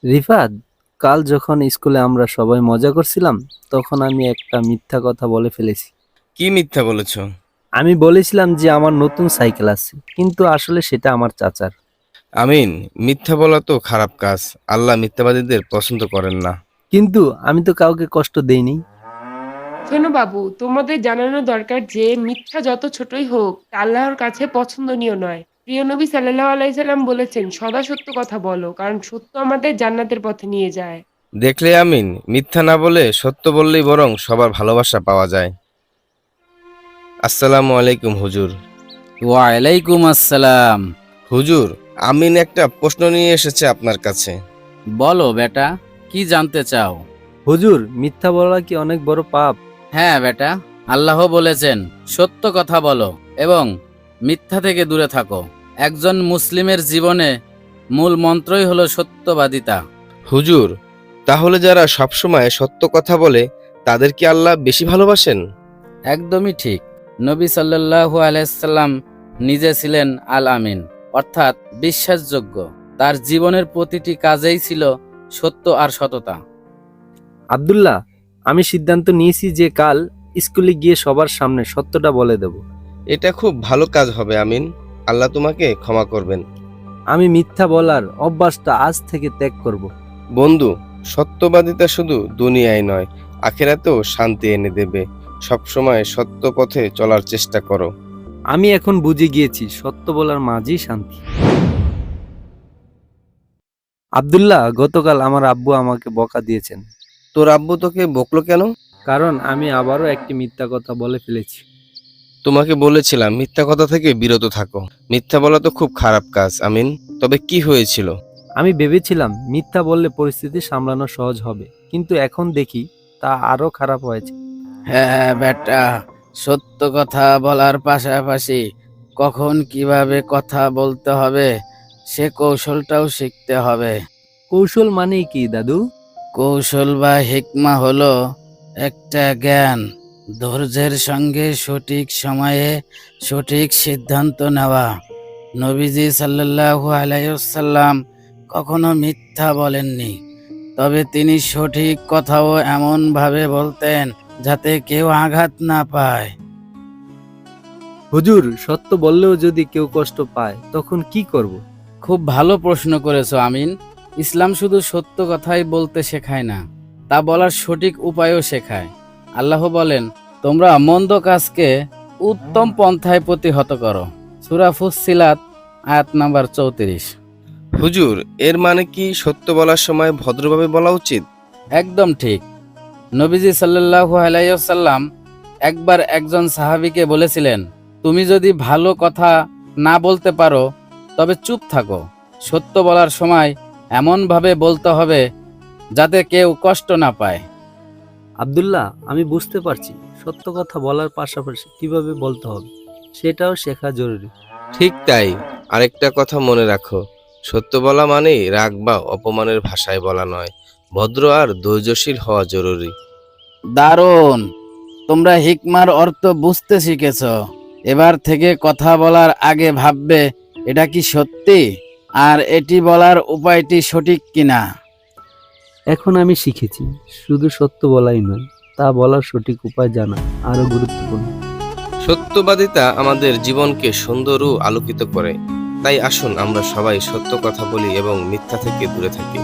রিফাত, কাল যখন স্কুলে আমরা সবাই মজা করছিলাম, তখন আমি একটা মিথ্যা কথা বলে ফেলেছি। কি মিথ্যা বলেছো? আমি বলেছিলাম যে আমার নতুন সাইকেল আছে, কিন্তু আসলে সেটা আমার চাচার। আমিন, মিথ্যা বলা তো খারাপ কাজ। আল্লাহ মিথ্যাবাদীদের পছন্দ করেন না। কিন্তু আমি তো কাউকে কষ্ট দেইনি। শোনো বাবু, তোমাদের জানানো দরকার যে মিথ্যা যত ছোটই হোক তা আল্লাহর কাছে পছন্দনীয় নয়। প্রিয় নবী সাল্লাল্লাহু আলাইহি সাল্লাম বলেছেন, সদা সত্য কথা বলো, কারণ সত্য আমাদের জান্নাতের পথে নিয়ে যায়। দেখলে আমিন, মিথ্যা না বলে সত্য বললেই বরং সবার ভালোবাসা পাওয়া যায়। আসসালামু আলাইকুম হুজুর। ওয়ালাইকুম আসসালাম। হুজুর, আমিন একটা প্রশ্ন নিয়ে এসেছে আপনার কাছে। বলো বেটা, কি জানতে চাও? হুজুর, মিথ্যা বলা কি অনেক বড় পাপ? হ্যাঁ বেটা, আল্লাহ বলেছেন সত্য কথা বলো এবং মিথ্যা থেকে দূরে থাকো। একজন মুসলিমের জীবনে মূল মন্ত্রই হলো সত্যবাদিতা। হুজুর, তাহলে যারা সবসময় সত্য কথা বলে তাদের কি আল্লাহ বেশি ভালোবাসেন? একদমই ঠিক। নবী সাল্লাল্লাহু আলাইসাল্লাম নিজে ছিলেন আল আমিন, অর্থাৎ বিশ্বাসযোগ্য। তার জীবনের প্রতিটি কাজেই ছিল সত্য আর সততা। আব্দুল্লাহ, আমি সিদ্ধান্ত নিয়েছি যে কাল স্কুলে গিয়ে সবার সামনে সত্যটা বলে দেব। এটা খুব ভালো কাজ হবে আমিন। আল্লাহ তোমাকে ক্ষমা করবেন। আমি মিথ্যা বলার অভ্যাসটা আজ থেকে ত্যাগ করব। বন্ধু, সত্যবাদিতা শুধু দুনিয়ায় নয়, আখেরাতেও শান্তি এনে দেবে। সবসময় সত্য পথে চলার চেষ্টা করো। আমি এখন বুঝে গিয়েছি সত্য বলার মাঝেই শান্তি। আব্দুল্লাহ, গতকাল আমার আব্বু আমাকে বকা দিয়েছেন, তোর আব্বু তোকে বকলো কেন? কারণ আমি আবারও একটি মিথ্যা কথা বলে ফেলেছি। তোমাকে বলেছিলাম মিথ্যা কথা থেকে বিরত থাকো। মিথ্যা বলা তো খুব খারাপ কাজ আমিন। তবে কি হয়েছিল? আমি ভেবেছিলাম মিথ্যা বললে পরিস্থিতি সামলানো সহজ হবে, কিন্তু এখন দেখি তা আরো খারাপ হয়েছে। হ্যাঁ বেটা, সত্য কথা বলার পাশাপাশি কখন কিভাবে কথা বলতে হবে সে কৌশলটাও শিখতে হবে। কৌশল মানেই কি দাদু? কৌশল বা হিকমা হলো একটা জ্ঞান, ধৈর্যের সঙ্গে সঠিক সময়ে সঠিক সিদ্ধান্ত নেওয়া। নবীজি সাল্লাল্লাহু আলাইহি ওয়াসাল্লাম কখনো মিথ্যা বলেননি, তবে তিনি সঠিক কথাও এমন ভাবে বলতেন যাতে কেউ আঘাত না পায়। হুজুর, সত্য বললেও যদি কেউ কষ্ট পায় তখন কি করব? খুব ভালো প্রশ্ন করেছো আমিন। ইসলাম শুধু সত্য কথাই বলতে শেখায় না, তা বলার সঠিক উপায়ও শেখায়। আল্লাহ বলেন, তোমরা মন্দ কাজকে উত্তম পন্থায় প্রতিহত করো। সূরা ফুসসিলাত আয়াত নাম্বার 34। হুজুর, এর মানে কি সত্য বলার সময় ভদ্রভাবে বলা উচিত? একদম ঠিক। নবীজি সাল্লাল্লাহু আলাইহি ওয়াসাল্লাম একবার একজন সাহাবীকে বলেছিলেন, তুমি যদি ভালো কথা না বলতে পারো তবে চুপ থাকো। সত্য বলার সময় এমন ভাবে বলতে হবে যাতে কেউ কষ্ট না পায়। আব্দুল্লাহ, আমি বুঝতে পারছি সত্য কথা বলার পাশাপাশি কিভাবে বলতে হবে সেটাও শেখা জরুরি। ঠিক তাই। আরেকটা কথা মনে রাখো, সত্য বলা মানেই রাগ বা অপমানের ভাষায় বলা নয়। ভদ্র আর ধৈর্যশীল হওয়া জরুরি। দারুণ, তোমরা হিকমার অর্থ বুঝতে শিখেছ। এবার থেকে কথা বলার আগে ভাববে এটা কি সত্যি আর এটি বলার উপায়টি সঠিক কিনা। এখন আমি শিখেছি শুধু সত্য বলাই নয়, তা বলার সঠিক উপায় জানা আরো গুরুত্বপূর্ণ। সত্যবাদিতা আমাদের জীবনকে সুন্দর ও আলোকিত করে। তাই আসুন আমরা সবাই সত্য কথা বলি এবং মিথ্যা থেকে দূরে থাকি।